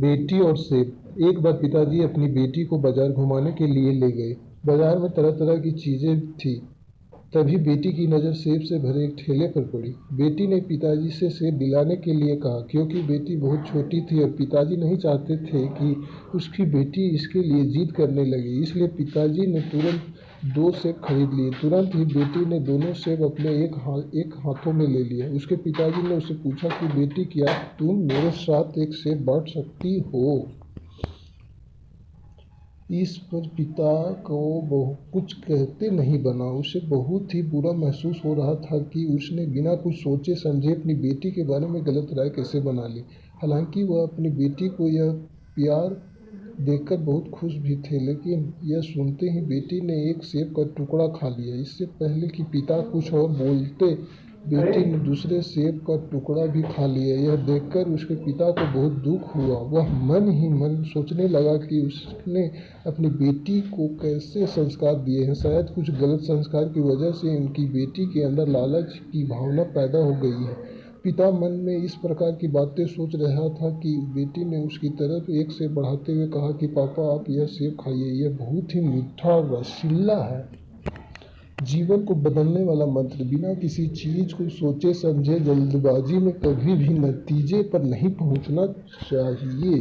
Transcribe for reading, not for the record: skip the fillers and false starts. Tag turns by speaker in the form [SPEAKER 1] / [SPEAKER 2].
[SPEAKER 1] बेटी और सेब। एक बार पिताजी अपनी बेटी को बाजार घुमाने के लिए ले गए। बाजार में तरह तरह की चीजें थी। तभी बेटी की नज़र सेब से भरे एक ठेले पर पड़ी। बेटी ने पिताजी से सेब दिलाने के लिए कहा, क्योंकि बेटी बहुत छोटी थी और पिताजी नहीं चाहते थे कि उसकी बेटी इसके लिए जिद करने लगे। इसलिए पिताजी ने तुरंत 2 सेब खरीद लिए। तुरंत ही बेटी ने दोनों सेब अपने एक हाथों में ले लिए। उसके पिताजी ने उससे पूछा कि बेटी, क्या तुम मेरे साथ एक सेब बांट सकती हो? इस पर पिता को कुछ कहते नहीं बना। उसे बहुत ही बुरा महसूस हो रहा था कि उसने बिना कुछ सोचे समझे अपनी बेटी के बारे में गलत राय कैसे बना ली। हालांकि वह अपनी बेटी को यह प्यार देखकर बहुत खुश भी थे, लेकिन यह सुनते ही बेटी ने एक सेब का टुकड़ा खा लिया। इससे पहले कि पिता कुछ और बोलते, बेटी ने दूसरे सेब का टुकड़ा भी खा लिया। यह देखकर उसके पिता को बहुत दुख हुआ। वह मन ही मन सोचने लगा कि उसने अपनी बेटी को कैसे संस्कार दिए हैं। शायद कुछ गलत संस्कार की वजह से उनकी बेटी के अंदर लालच की भावना पैदा हो गई है। पिता मन में इस प्रकार की बातें सोच रहा था कि बेटी ने उसकी तरफ एक सेब बढ़ाते हुए कहा कि पापा, आप यह सेब खाइए, यह बहुत ही मीठा और रसीला है। जीवन को बदलने वाला मंत्र। बिना किसी चीज को सोचे समझे जल्दबाजी में कभी भी नतीजे पर नहीं पहुंचना चाहिए।